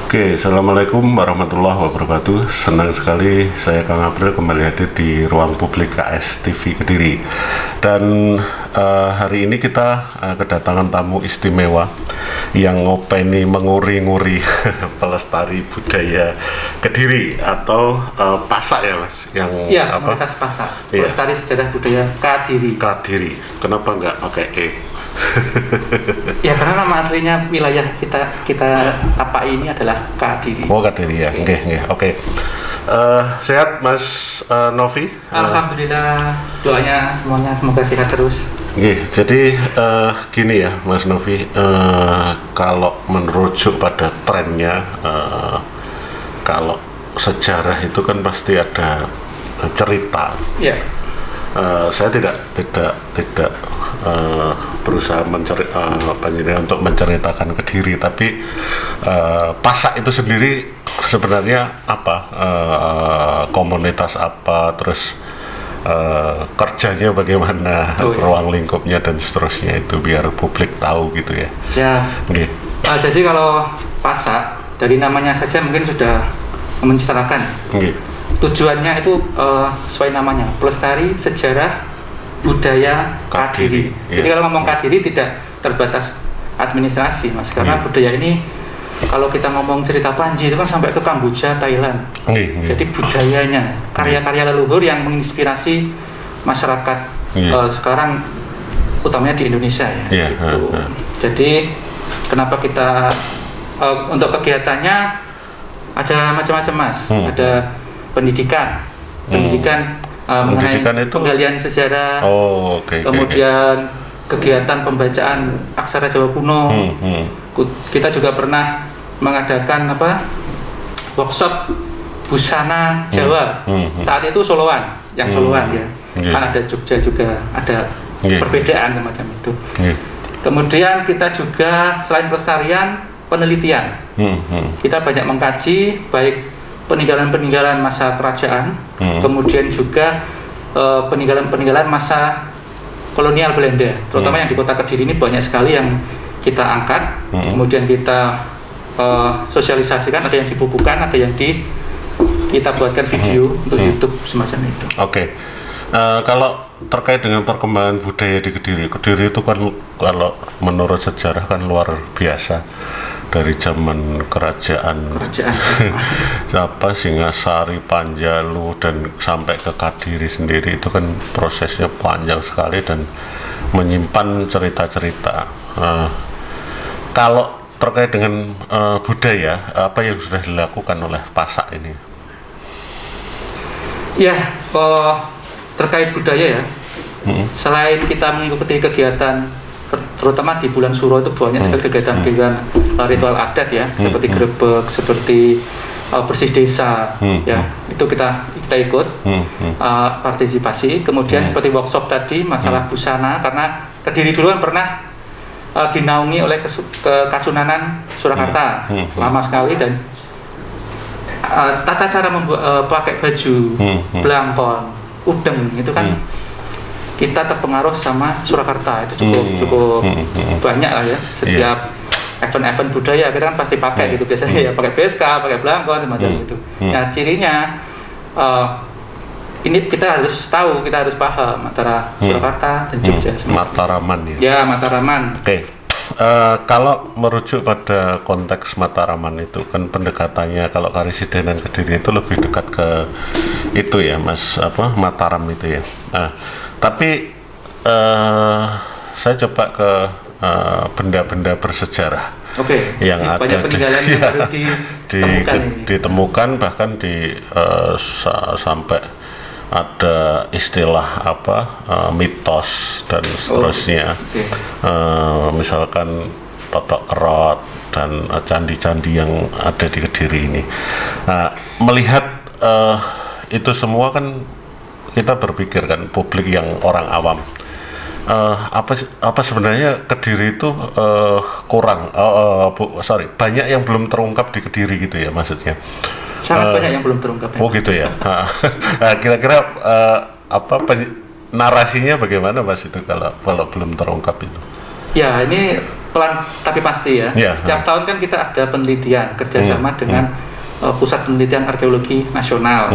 Oke, Assalamualaikum warahmatullahi wabarakatuh. Senang sekali saya Kang April kembali hadir di ruang publik KS TV Kediri. Dan hari ini kita kedatangan tamu istimewa yang ngopeni menguri-nguri pelestari budaya Kediri atau Pasak ya Mas? Yang iya, komunitas Pasak, pelestari sejarah budaya Kadiri. Kadiri, kenapa nggak pakai E? Ya karena nama aslinya wilayah kita tapak ini adalah Kadiri. Oh Kadiri ya, oke. Sehat Mas Novi? Alhamdulillah, doanya semuanya semoga sehat terus. Jadi gini ya Mas Novi, kalau merujuk pada trennya, kalau sejarah itu kan pasti ada cerita. Ya. Saya tidak berusaha untuk menceritakan Kediri, tapi Pasak itu sendiri sebenarnya apa, komunitas apa, terus kerjanya bagaimana, ruang lingkupnya dan seterusnya, itu biar publik tahu gitu ya. Siap. Jadi kalau Pasak dari namanya saja mungkin sudah menceritakan. Tujuannya itu sesuai namanya, pelestari sejarah budaya Kadiri. Jadi kalau ngomong Kadiri tidak terbatas administrasi Mas, karena budaya ini kalau kita ngomong cerita Panji itu kan sampai ke Kamboja, Thailand. Jadi budayanya, karya-karya leluhur yang menginspirasi masyarakat sekarang utamanya di Indonesia ya. Jadi kenapa kita untuk kegiatannya ada macam-macam Mas. Ada pendidikan mengenai penggalian sejarah, kemudian kegiatan pembacaan aksara Jawa kuno. Kita juga pernah mengadakan workshop busana Jawa. Saat itu Soloan ya. Kan ada Jogja juga, ada perbedaan semacam itu. Kemudian kita juga selain pelestarian, penelitian. Kita banyak mengkaji baik peninggalan-peninggalan masa kerajaan, kemudian juga peninggalan-peninggalan masa kolonial Belanda, terutama yang di kota Kediri ini banyak sekali yang kita angkat, kemudian kita sosialisasikan, ada yang dibukukan, ada yang kita buatkan video untuk YouTube semacam itu. Kalau terkait dengan perkembangan budaya di Kediri itu kan kalau menurut sejarah kan luar biasa. Dari zaman kerajaan Singasari, Panjalu dan sampai ke Kadiri sendiri, itu kan prosesnya panjang sekali dan menyimpan cerita-cerita. Kalau terkait dengan budaya, apa yang sudah dilakukan oleh Pasak ini? Ya, terkait budaya ya, selain kita mengikuti kegiatan terutama di bulan Suro itu banyak sekali kegiatan-kegiatan ritual adat ya, seperti grebek, seperti bersih desa ya, itu kita ikut partisipasi. Kemudian seperti workshop tadi masalah busana, karena Kediri dulu kan pernah dinaungi oleh Kasunanan Surakarta lama sekali, dan tata cara pakai baju blangkon, udeng itu kan kita terpengaruh sama Surakarta, itu cukup banyak lah ya. Setiap event-event budaya kita kan pasti pakai gitu biasanya ya, pakai beska, pakai blangkon macam itu. Nah cirinya ini kita harus tahu, kita harus paham antara Surakarta dan Jogja. Mataraman ya. Ya, Mataraman. Kalau merujuk pada konteks Mataraman itu kan pendekatannya, kalau Karesidenan Kediri itu lebih dekat ke itu ya Mas, Mataram itu ya. Tapi saya coba ke benda-benda bersejarah yang banyak ada peninggalan yang baru ditemukan, bahkan sampai ada istilah mitos dan seterusnya. Misalkan Totok Kerot dan candi-candi yang ada di Kediri ini. Melihat itu semua kan kita berpikir kan, publik yang orang awam, apa sebenarnya Kediri itu banyak yang belum terungkap di Kediri gitu ya maksudnya. Sangat banyak yang belum terungkap. Oh gitu ya. Kira-kira narasinya bagaimana Mas itu kalau belum terungkap itu? Ya, ini pelan tapi pasti ya. Setiap tahun kan kita ada penelitian kerjasama dengan Pusat Penelitian Arkeologi Nasional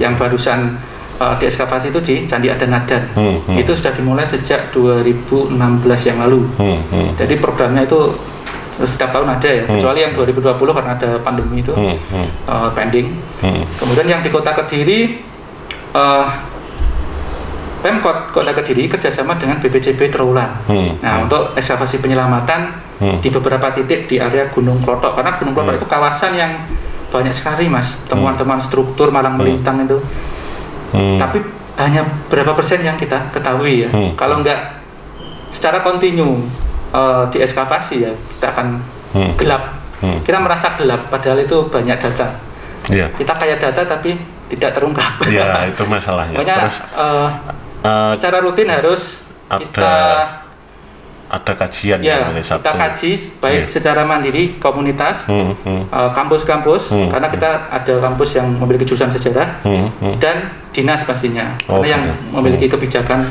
yang barusan diekskavasi itu di Candi Adan-Adan. Itu sudah dimulai sejak 2016 yang lalu. Jadi programnya itu setiap tahun ada ya, kecuali yang 2020 karena ada pandemi itu pending. Kemudian yang di Kota Kediri, Pemkot Kota Kediri kerjasama dengan BPCB Trowulan. Nah, untuk ekskavasi penyelamatan di beberapa titik di area Gunung Klothok, karena Gunung Klothok itu kawasan yang banyak sekali mas temuan-temuan struktur malang melintang itu. Tapi hanya berapa persen yang kita ketahui ya. Kalau enggak secara kontinu diekskavasi ya, kita akan gelap. Kita merasa gelap padahal itu banyak data. Kita kaya data tapi tidak terungkap. Ya, itu masalahnya. Makanya terus secara rutin harus ada kajian ya, kita kaji baik secara mandiri komunitas, kampus-kampus, karena kita ada kampus yang memiliki jurusan sejarah dan dinas pastinya, karena yang memiliki kebijakan.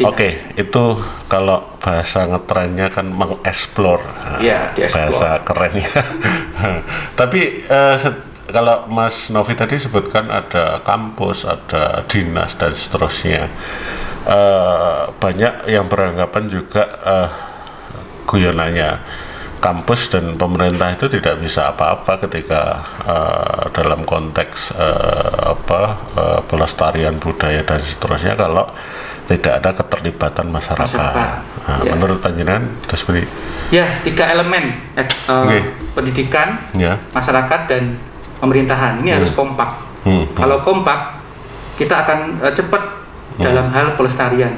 Oke, itu kalau bahasa ngetrennya kan mengeksplor, bahasa kerennya. Tapi kalau Mas Novi tadi sebutkan ada kampus, ada dinas dan seterusnya. Banyak yang beranggapan juga guyonannya kampus dan pemerintah itu tidak bisa apa-apa ketika dalam konteks pelestarian budaya dan seterusnya kalau tidak ada keterlibatan masyarakat. Menurut panjenengan itu seperti? Ya, 3 elemen pendidikan, masyarakat dan pemerintahan ini harus kompak. Kalau kompak, kita akan cepat dalam hal pelestarian.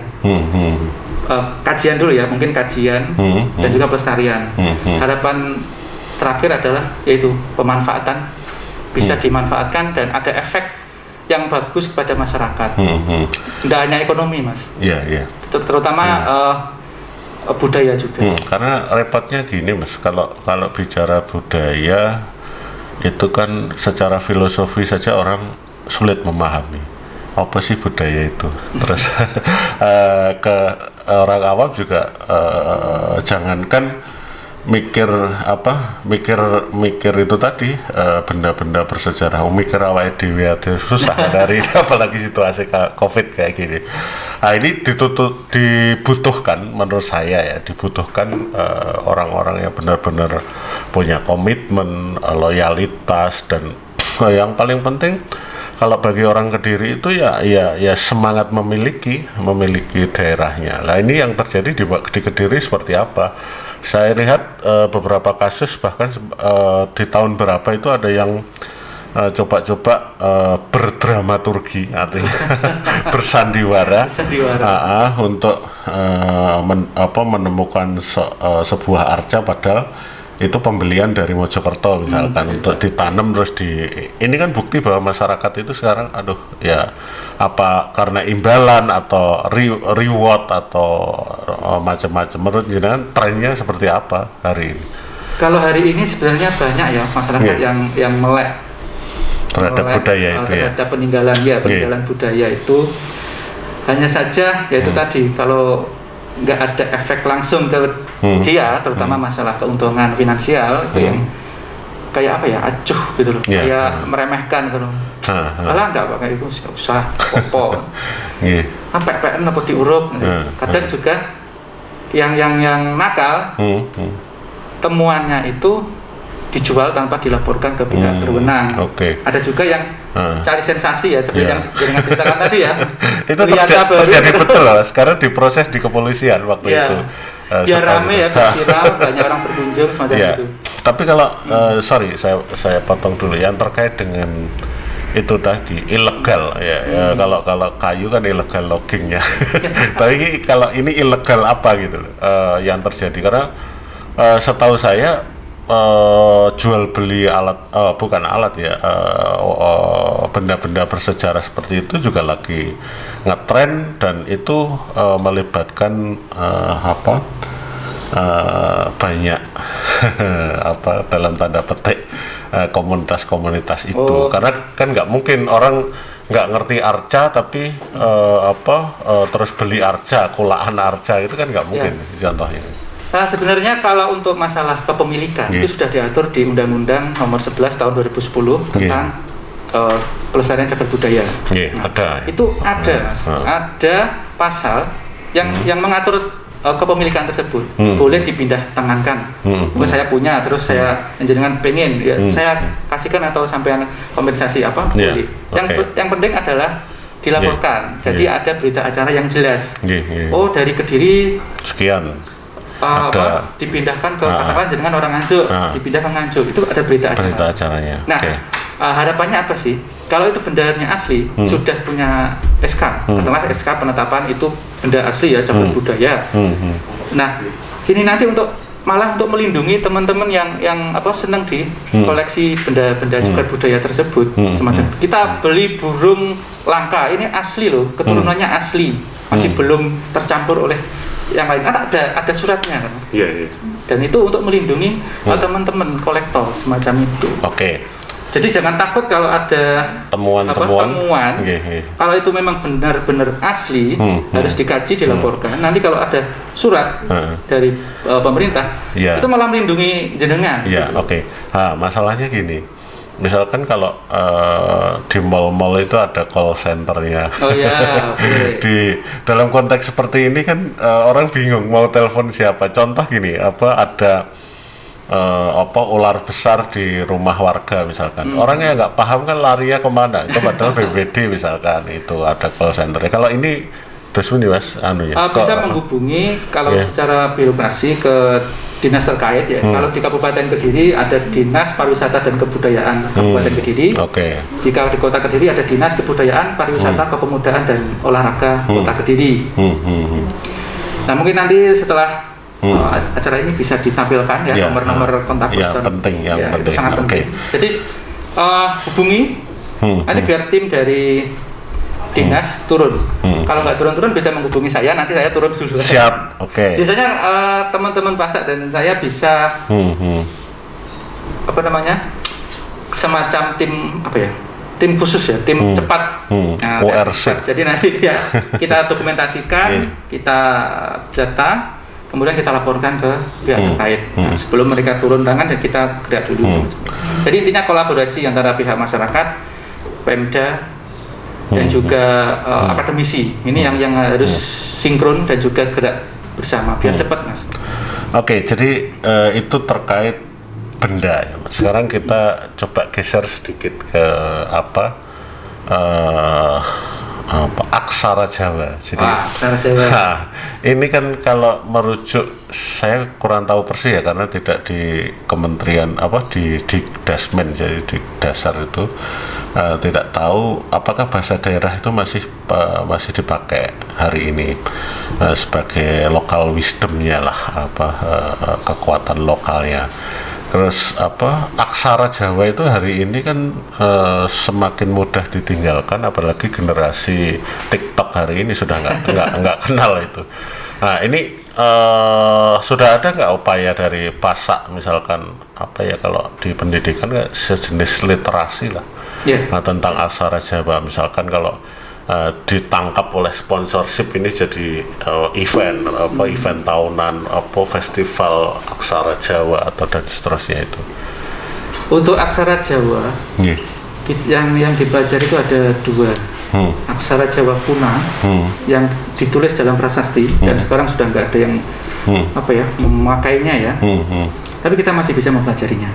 Kajian dulu ya, mungkin kajian dan juga pelestarian. Harapan terakhir adalah yaitu pemanfaatan, bisa dimanfaatkan dan ada efek yang bagus kepada masyarakat. Tidak hanya ekonomi mas, terutama budaya juga. Karena repotnya gini mas, kalau bicara budaya itu kan secara filosofi saja orang sulit memahami apa sih budaya itu. Terus ke orang awam juga jangankan mikir itu tadi benda-benda bersejarah, mikir awake dhewe aja susah dari apalagi situasi Covid kayak gini. Nah, ini dibutuhkan menurut saya ya, dibutuhkan orang-orang yang benar-benar punya komitmen, loyalitas, dan yang paling penting kalau bagi orang Kediri itu ya semangat memiliki daerahnya. Nah, ini yang terjadi di Kediri seperti apa? Saya lihat beberapa kasus bahkan di tahun berapa itu ada yang coba-coba berdramaturgi, artinya bersandiwara untuk menemukan sebuah arca padahal itu pembelian dari Mojokerto misalkan untuk ditanam terus ini kan bukti bahwa masyarakat itu sekarang apa karena imbalan atau reward atau macam-macam. Menurut jenengan trennya seperti apa hari ini? Kalau hari ini sebenarnya banyak ya masyarakat yang melek terhadap budaya itu terhadap peninggalan budaya itu. Hanya saja yaitu tadi kalau nggak ada efek langsung ke dia, terutama masalah keuntungan finansial itu yang kayak apa ya, acuh gitu loh, kayak meremehkan gitu loh. Malah nggak pakai itu, nggak usah popo, PPN apa diuruk gitu. Kadang juga yang nakal, temuannya itu dijual tanpa dilaporkan ke pihak berwenang. Ada juga yang cari sensasi ya, seperti yang dengan ceritakan tadi ya. Itu terjadi betul loh. Sekarang diproses di kepolisian waktu itu. Biar rame ya, viral, banyak orang berkunjung semacam itu. Tapi kalau sorry saya potong dulu yang terkait dengan itu tadi ilegal ya, kalau kayu kan ilegal loggingnya. Tapi kalau ini ilegal apa gitu yang terjadi, karena setahu saya jual beli benda-benda bersejarah seperti itu juga lagi ngetren, dan itu melibatkan banyak dalam tanda petik komunitas-komunitas itu. Karena kan nggak mungkin orang nggak ngerti arca tapi terus beli arca, kulaan arca itu kan nggak mungkin contohnya. Nah, sebenarnya kalau untuk masalah kepemilikan itu sudah diatur di Undang-Undang Nomor 11 Tahun 2010 tentang pelestarian cagar budaya. Nah, ada. Itu ada, Mas. Ada pasal yang mengatur kepemilikan tersebut boleh dipindah tangankan. Saya punya, terus saya jenengan pengen, saya kasihkan atau sampean kompensasi apa boleh. Yang penting adalah dilaporkan. Jadi ada berita acara yang jelas. Oh, dari Kediri sekian. Dipindahkan ke katakanlah jenengan orang Nganjuk, dipindah ke Nganjuk, itu ada berita acaranya. Nah, harapannya apa sih? Kalau itu bendanya asli, sudah punya SK, katakanlah SK penetapan itu benda asli ya, cagar budaya. Nah, ini nanti malah untuk melindungi teman-teman yang senang di koleksi benda-benda cagar budaya tersebut, semacam kita beli burung langka, ini asli loh, keturunannya asli, masih belum tercampur oleh yang lain, kan ada suratnya kan. Dan itu untuk melindungi teman-teman kolektor semacam itu. Jadi jangan takut kalau ada temuan. Kalau itu memang benar-benar asli, harus dikaji, dilaporkan. Nanti kalau ada surat dari pemerintah, itu malah melindungi jenengan. Masalahnya gini. Misalkan kalau di mall-mall itu ada call centernya. Di dalam konteks seperti ini kan orang bingung mau telepon siapa. Contoh gini, ada ular besar di rumah warga misalkan. Orangnya nggak paham kan larinya kemana. Itu padahal BPD misalkan itu ada call centernya. Kalau ini terus ini Mas, bisa menghubungi kalau secara birokrasi ke dinas terkait ya. Kalau di Kabupaten Kediri ada Dinas Pariwisata dan Kebudayaan Kabupaten Kediri. Jika di Kota Kediri ada Dinas Kebudayaan, Pariwisata, Kepemudaan dan Olahraga Kota Kediri. Nah, mungkin nanti setelah acara ini bisa ditampilkan ya nomor-nomor kontak person. Penting, penting. Itu sangat penting. Jadi hubungi nanti biar tim dari dinas turun. Kalau nggak turun bisa menghubungi saya, nanti saya turun dulu. Siap. Biasanya teman-teman pasak dan saya bisa semacam tim khusus ya, tim cepat. ORC. Jadi nanti kita dokumentasikan, kita data, kemudian kita laporkan ke pihak terkait. Nah, sebelum mereka turun tangan dan kita gerak dulu. Jadi intinya kolaborasi antara pihak masyarakat, Pemda, dan juga akademisi. Ini yang harus sinkron dan juga gerak bersama biar cepat, Mas. Jadi itu terkait benda ya, Mas. Sekarang kita coba geser sedikit ke aksara Jawa. Jadi aksara Jawa. Ini kan kalau merujuk, saya kurang tahu persis ya karena tidak di kementerian di Dasmen, jadi di dasar itu tidak tahu apakah bahasa daerah itu masih dipakai hari ini sebagai local wisdomnya lah, kekuatan lokalnya. Terus aksara Jawa itu hari ini kan semakin mudah ditinggalkan, apalagi generasi TikTok hari ini sudah nggak kenal itu. Nah, ini sudah ada nggak upaya dari Pasak misalkan kalau di pendidikan sejenis literasi lah tentang aksara Jawa, misalkan kalau ditangkap oleh sponsorship ini jadi event event tahunan festival aksara Jawa atau dan seterusnya itu. Untuk aksara Jawa yang dipelajari itu ada dua. Aksara Jawa kuna yang ditulis dalam prasasti dan sekarang sudah nggak ada yang memakainya ya. Tapi kita masih bisa mempelajarinya.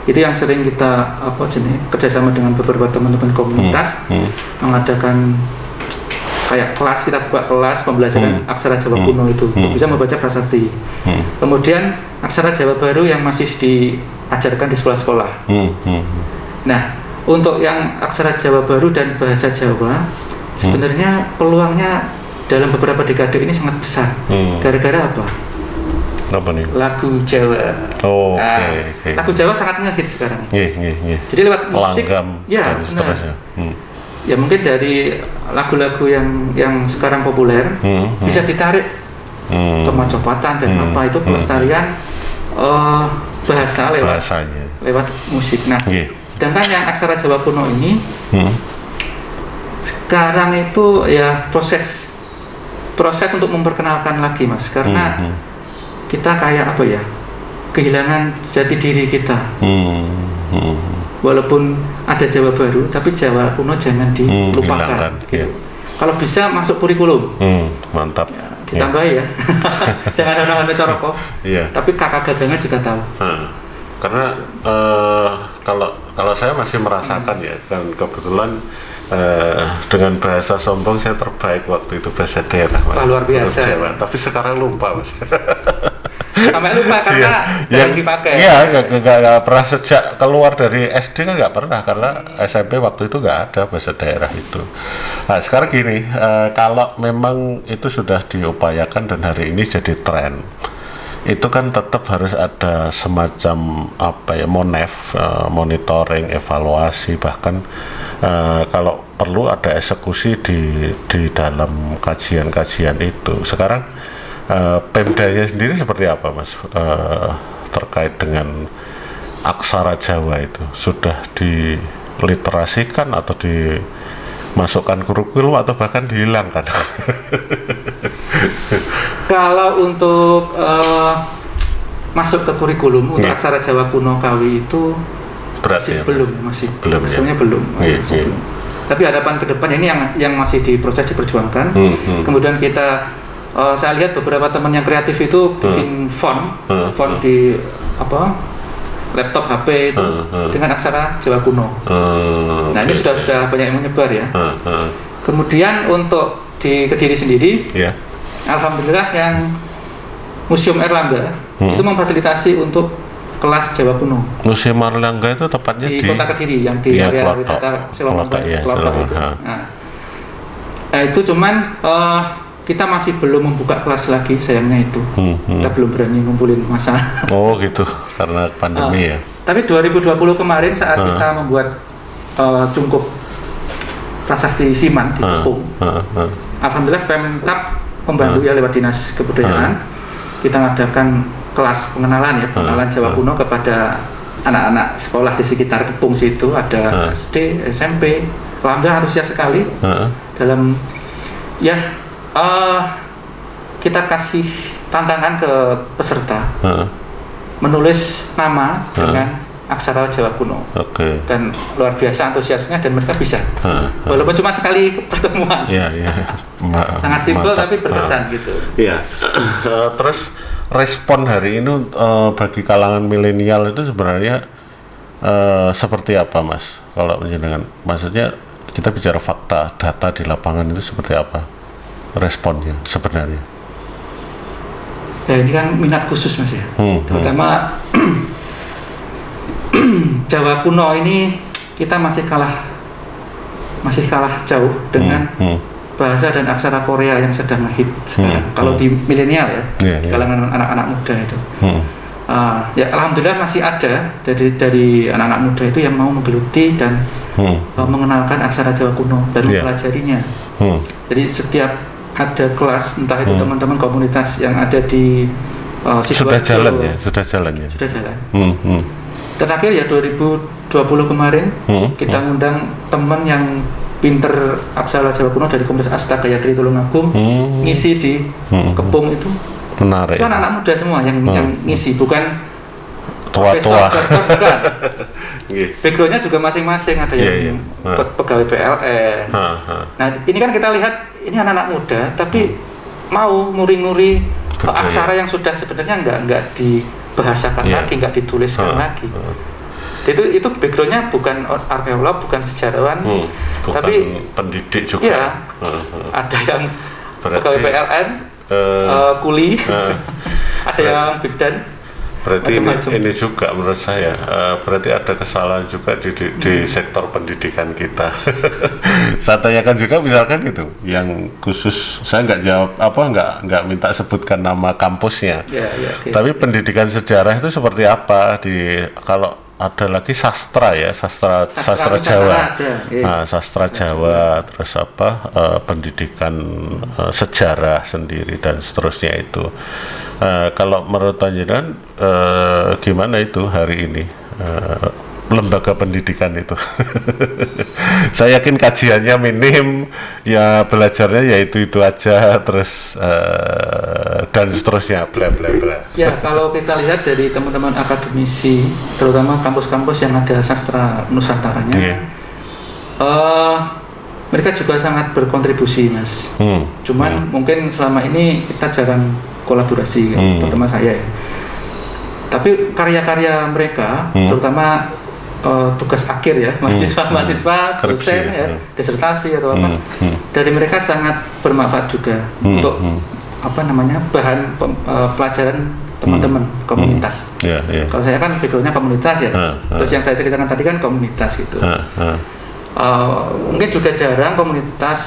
Itu yang sering kita kerjasama dengan beberapa teman-teman komunitas mengadakan kayak kelas, kita buka kelas pembelajaran aksara Jawa kuno itu untuk bisa membaca prasasti. Kemudian aksara Jawa baru yang masih diajarkan di sekolah-sekolah. Nah, untuk yang aksara Jawa baru dan bahasa Jawa sebenarnya peluangnya dalam beberapa dekade ini sangat besar. Gara-gara apa? Lagu Jawa. Lagu Jawa sangat ngehit sekarang. Jadi lewat musik, dan seterusnya. Ya mungkin dari lagu-lagu yang sekarang populer bisa ditarik ke Majapahit dan itu pelestarian bahasa lewat musik. Nah, sedangkan yang aksara Jawa kuno ini sekarang itu ya proses untuk memperkenalkan lagi, Mas, karena kita kayak apa ya, kehilangan jati diri kita. Walaupun ada Jawa baru, tapi Jawa kuno jangan dilupakan. Gitu. Kalau bisa masuk kurikulum. Mantap. Ya, ditambahi ya. Jangan hanya coroko. Tapi kakak gagangnya juga tahu. Karena kalau saya masih merasakan ya, kan kebetulan dengan bahasa sombong saya terbaik waktu itu bahasa daerah, Mas. Luar biasa. Jawa. Tapi sekarang lupa, Mas. Sampai lupa karena jarang dipakai. Iya, nggak pernah sejak keluar dari SD kan nggak pernah, karena SMP waktu itu nggak ada bahasa daerah itu. Nah sekarang gini, kalau memang itu sudah diupayakan dan hari ini jadi tren, itu kan tetap harus ada semacam apa ya, monitoring, evaluasi, bahkan kalau perlu ada eksekusi di dalam kajian-kajian itu. Sekarang Pemdanya sendiri seperti apa, Mas, terkait dengan aksara Jawa itu? Sudah diliterasikan atau dimasukkan kurikulum atau bahkan dihilangkan? Kalau untuk masuk ke kurikulum untuk aksara Jawa kuno Kawi itu masih belum ya, belum. Belum. Tapi harapan ke depan ini yang masih diproses, diperjuangkan. Kemudian kita saya lihat beberapa teman yang kreatif itu bikin font di laptop HP itu dengan aksara Jawa kuno. Nah ini sudah banyak yang menyebar ya. Kemudian untuk di Kediri sendiri, alhamdulillah yang Museum Erlangga itu memfasilitasi untuk kelas Jawa kuno. Museum Erlangga itu tepatnya di Kota Kediri, yang di area wisata Selomangga, Kelotok itu. Nah itu cuman kita masih belum membuka kelas lagi, sayangnya itu. Kita belum berani ngumpulin masa. Oh gitu, karena pandemi ya. Tapi 2020 kemarin saat kita membuat cungkup prasasti Siman di Kepung, alhamdulillah Pemkab membantu ya lewat Dinas Kebudayaan. Kita mengadakan kelas pengenalan Jawa kuno kepada anak-anak sekolah di sekitar Kepung situ, ada SD, SMP. Alhamdulillah antusias sekali dalam kita kasih tantangan ke peserta menulis nama dengan aksara Jawa kuno. Dan luar biasa antusiasnya dan mereka bisa. Walaupun cuma sekali pertemuan. Sangat simpel tapi berkesan gitu. Iya. Terus respon hari ini bagi kalangan milenial itu sebenarnya seperti apa, Mas? Kalau menjenengan, maksudnya kita bicara fakta, data di lapangan itu seperti apa responnya sebenarnya? Ya ini kan minat khusus, Mas ya. Terutama Jawa kuno ini kita masih kalah jauh dengan bahasa dan aksara Korea yang sedang ngehit sekarang. Kalau di milenial ya, kalangan anak-anak muda itu. Ya alhamdulillah masih ada dari anak-anak muda itu yang mau menggeluti dan mengenalkan aksara Jawa kuno dan mempelajarinya. Jadi setiap ada kelas, entah itu teman-teman komunitas yang ada di Sidoarjo, sudah jalan. Terakhir ya 2020 kemarin kita ngundang teman yang pinter aksara Jawa kuno dari komunitas Asta Gayatri Tulungagung ngisi di Kepung itu. Menarik. Itu anak-anak muda semua yang ngisi, bukan tua-tua. Bukan. Backgroundnya juga masing-masing, ada yang pegawai PLN. Nah ini kan kita lihat ini anak-anak muda tapi mau nguri-nguri aksara yang sudah sebenarnya nggak dibahasakan lagi, nggak dituliskan lagi. Itu backgroundnya bukan arkeolog, bukan sejarawan, bukan tapi pendidik juga. Ada yang pegawai PLN, kuli, ada yang bidan. Berarti ini juga menurut saya berarti ada kesalahan juga di sektor pendidikan kita. Saya tanyakan juga misalkan itu yang khusus, saya nggak jawab nggak minta sebutkan nama kampusnya. Okay. Tapi pendidikan sejarah itu seperti apa kalau ada lagi sastra Jawa. Nah, sastra Jawa, terus pendidikan sejarah sendiri dan seterusnya itu. Kalau menurut panjenengan gimana itu hari ini lembaga pendidikan itu. Saya yakin kajiannya minim, ya belajarnya ya itu aja, terus dan seterusnya, bla bla bla. Ya, kalau kita lihat dari teman-teman akademisi, terutama kampus-kampus yang ada sastra Nusantaranya, mereka juga sangat berkontribusi, Mas. Cuman mungkin selama ini kita jarang kolaborasi, terutama saya ya. Tapi karya-karya mereka, terutama tugas akhir ya, mahasiswa, dosen ya, disertasi atau apa, dari mereka sangat bermanfaat juga untuk bahan pelajaran teman-teman komunitas. Kalau saya kan backgroundnya komunitas ya, terus yang saya ceritakan tadi kan komunitas gitu. Mungkin juga jarang komunitas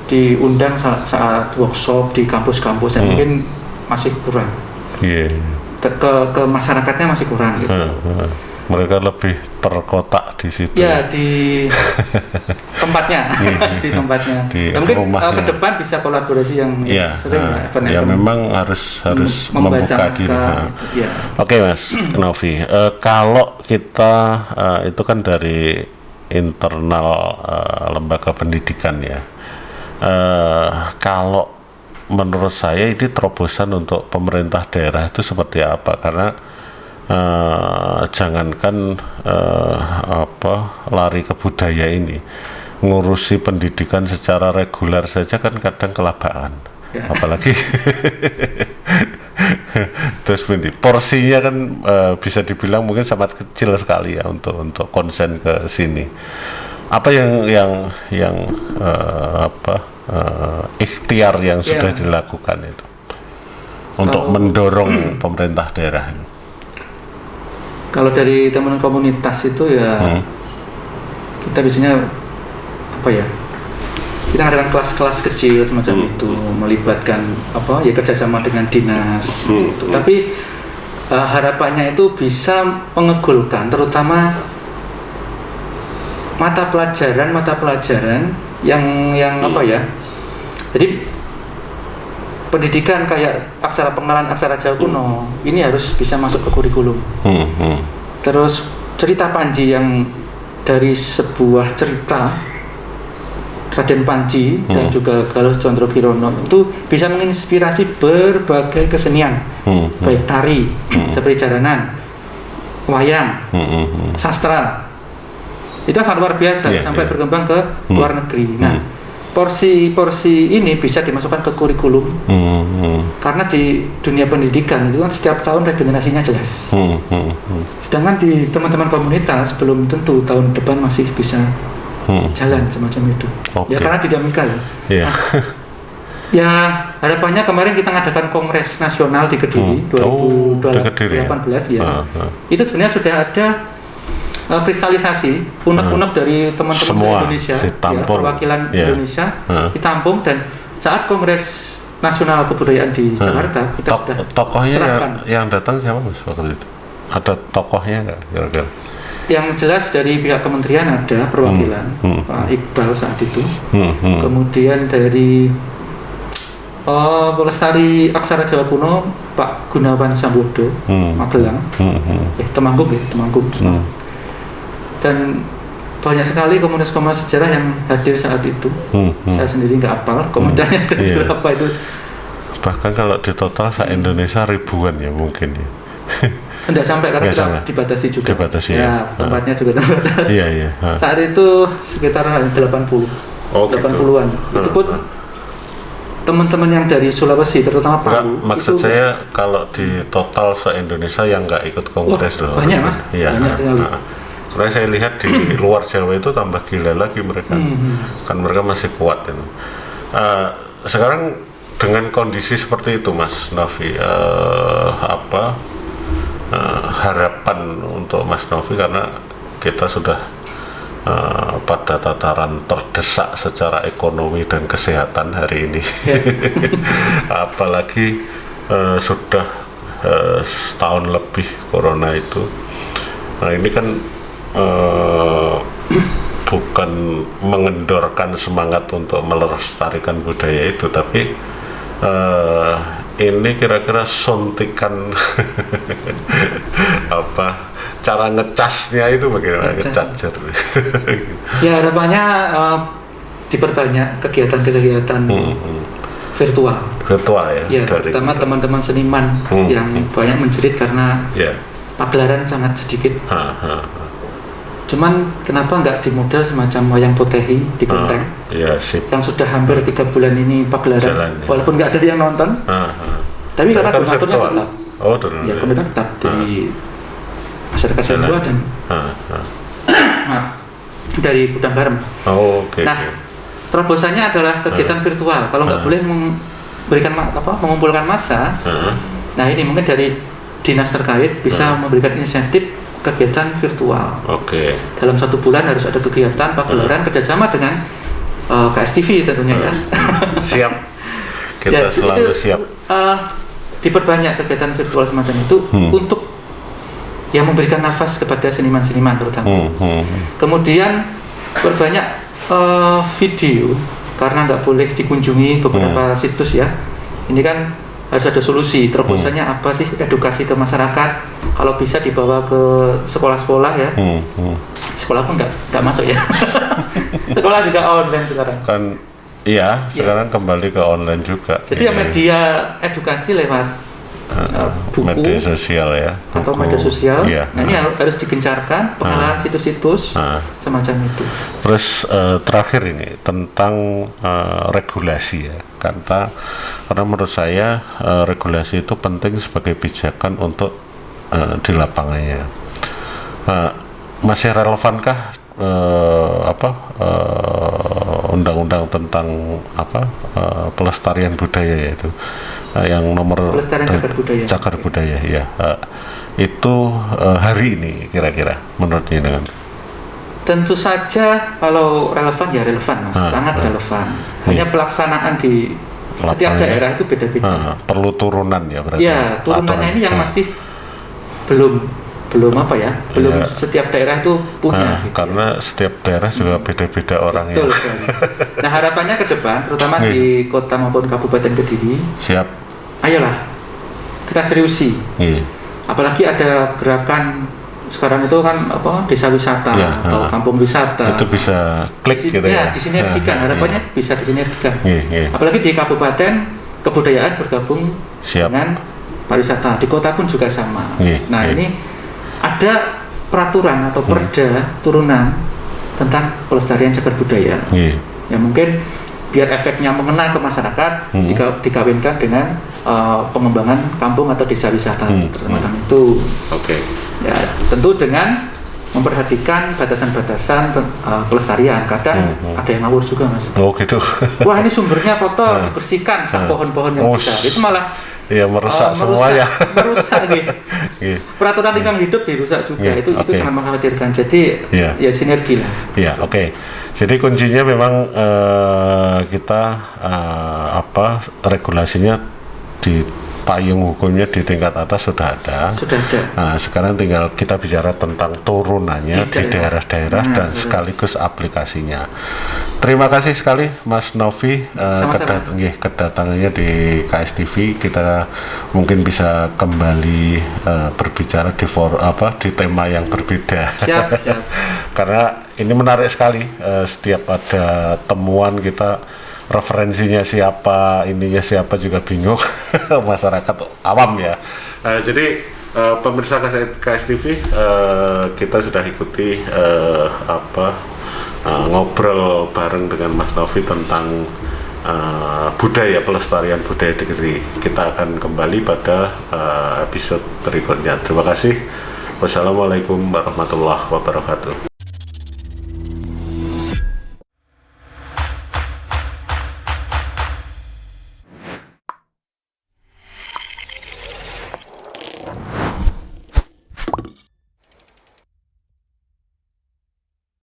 diundang saat workshop di kampus-kampus yang mungkin masih kurang. Ke masyarakatnya masih kurang gitu. Mereka lebih terkotak di situ. Ya, di tempatnya, di tempatnya. Mungkin ke depan bisa kolaborasi yang sering event-event. Ya memang harus membuka diri. Oke, Mas Novi, kalau kita itu kan dari internal lembaga pendidikan ya. Kalau menurut saya ini terobosan untuk pemerintah daerah itu seperti apa? Karena jangankan lari ke budaya ini, ngurusi pendidikan secara reguler saja kan kadang kelabakan, apalagi terus porsinya kan bisa dibilang mungkin sangat kecil sekali ya untuk konsen ke sini. Apa yang ikhtiar yang sudah dilakukan itu untuk mendorong pemerintah daerah ini? Kalau dari teman komunitas itu ya kita biasanya kita ngadakan kelas-kelas kecil semacam itu, melibatkan kerjasama dengan dinas gitu. Tapi harapannya itu bisa mengegulkan terutama mata pelajaran yang jadi pendidikan kayak pengenalan aksara Jawa kuno ini harus bisa masuk ke kurikulum. Terus cerita Panji yang dari sebuah cerita Raden Panji dan juga Galuh Condrokirono itu bisa menginspirasi berbagai kesenian, baik tari seperti jaranan, wayang, sastra. Itu sangat luar biasa sampai berkembang ke luar negeri. Nah, porsi ini bisa dimasukkan ke kurikulum karena di dunia pendidikan itu kan setiap tahun regenerasinya jelas. Sedangkan di teman-teman komunitas belum tentu tahun depan masih bisa jalan semacam itu. Ya karena dinamika ya. Ya harapannya kemarin kita ngadakan Kongres Nasional di Kediri 2018 ya. Itu sebenarnya sudah ada kristalisasi unek-unek dari teman-teman Indonesia, perwakilan Indonesia ditampung, dan saat Kongres Nasional Kebudayaan di Jakarta kita sudah tokohnya serahkan. yang datang siapa Mas waktu itu? Ada tokohnya nggak kira-kira? Yang jelas dari pihak kementerian ada perwakilan Pak Iqbal saat itu, kemudian dari Pelestari Aksara Jawa Kuno Pak Gunawan Sambodo Magelang, Temanggung. Dan banyak sekali komunitas-komunitas sejarah yang hadir saat itu. Saya sendiri nggak hafal komunitasnya ada berapa itu. Bahkan kalau di total se-Indonesia ribuan ya mungkin ya. Tidak sampai karena kita dibatasi juga. Tempatnya juga terbatas. Saat itu sekitar 80. 80-an. Itu pun teman-teman yang dari Sulawesi terutama Palu. Maksud saya kalau di total se-Indonesia yang nggak ikut kongres loh. Banyak Mas. Banyak sekali. Karena saya lihat di luar Jawa itu tambah gila lagi mereka, kan mereka masih kuat ini. Sekarang dengan kondisi seperti itu, Mas Novi, harapan untuk Mas Novi, karena kita sudah pada tataran terdesak secara ekonomi dan kesehatan hari ini, apalagi sudah setahun lebih corona itu. Nah ini kan bukan mengendorkan semangat untuk melestarikan budaya itu, tapi ini kira-kira suntikan apa cara ngecasnya itu bagaimana ngecat? Ya harapannya diperbanyak kegiatan-kegiatan virtual ya, terutama teman-teman seniman yang banyak menjerit karena pagelaran sangat sedikit. Cuman kenapa nggak dimodel semacam wayang potehi di Genteng yang sudah hampir 3 bulan ini pagelaran walaupun nggak ada yang nonton, tapi karena donaturnya tetap kemudian tetap dari masyarakat siswa dan dari Gudang Garam. Terobosannya adalah kegiatan virtual. Kalau nggak boleh mengumpulkan massa, nah ini mungkin dari dinas terkait bisa memberikan insentif kegiatan virtual. Dalam 1 bulan harus ada kegiatan pagelaran kerjasama dengan KSTV tentunya ya. Siap. Kita selalu siap. Diperbanyak kegiatan virtual semacam itu untuk yang memberikan nafas kepada seniman-seniman terutama. Kemudian berbanyak video karena nggak boleh dikunjungi beberapa situs ya. Ini kan harus ada solusi. Terobosannya apa sih? Edukasi ke masyarakat. Kalau bisa dibawa ke sekolah-sekolah ya. Sekolah pun nggak masuk ya. Sekolah juga online sekarang. Kan sekarang kembali ke online juga. Jadi media edukasi lewat buku, media sosial ya. Atau media sosial. Nah ini harus digencarkan pengenalan situs-situs semacam itu. Terus terakhir ini tentang regulasi ya. Karena menurut saya regulasi itu penting sebagai pijakan untuk di lapangannya. Masih relevankah undang-undang tentang pelestarian budaya yaitu yang nomor pelestarian cagar budaya ya, itu hari ini kira-kira menurut jenengan? Tentu saja kalau relevan ya relevan Mas, sangat relevan. Hanya pelaksanaan di setiap daerah itu beda-beda. Perlu turunan ya berarti. Ya, turunannya ini yang masih belum setiap daerah itu punya. Karena setiap daerah juga beda-beda orangnya. Betul. Nah harapannya ke depan, terutama di kota maupun kabupaten Kediri. Siap. Ayolah kita seriusi. Apalagi ada gerakan sekarang itu kan desa wisata atau kampung wisata. Itu bisa klik gitu ya. Disinergikan. Harapannya bisa disinergikan. Apalagi di kabupaten kebudayaan bergabung dengan pariwisata. Di kota pun juga sama. Ini ada peraturan atau perda turunan tentang pelestarian cagar budaya. Ya mungkin biar efeknya mengena ke masyarakat dikawinkan dengan pengembangan kampung atau desa wisata semacam itu. Ya tentu dengan memperhatikan batasan-batasan pelestarian. Kadang ada yang ngawur juga Mas. Gitu. Wah ini sumbernya kotor, dibersihkan pohon-pohon yang besar. Itu malah merusak semuanya. Merusak gitu. Peraturan lingkungan hidup dirusak juga. Itu sangat mengkhawatirkan. Jadi ya sinergi lah. Jadi kuncinya memang kita regulasinya di payung hukumnya di tingkat atas sudah ada. Nah, sekarang tinggal kita bicara tentang turunannya di daerah-daerah dan sekaligus aplikasinya. Terima kasih sekali Mas Novi kedatangannya di KSTV. Kita mungkin bisa kembali berbicara di tema yang berbeda. Siap. Karena ini menarik sekali. Setiap ada temuan kita referensinya siapa, ininya siapa juga bingung. Masyarakat awam ya. Jadi pemirsa KSTV, kita sudah ikuti ngobrol bareng dengan Mas Novi tentang pelestarian budaya di Kediri. Kita akan kembali pada episode berikutnya. Terima kasih. Wassalamualaikum warahmatullahi wabarakatuh.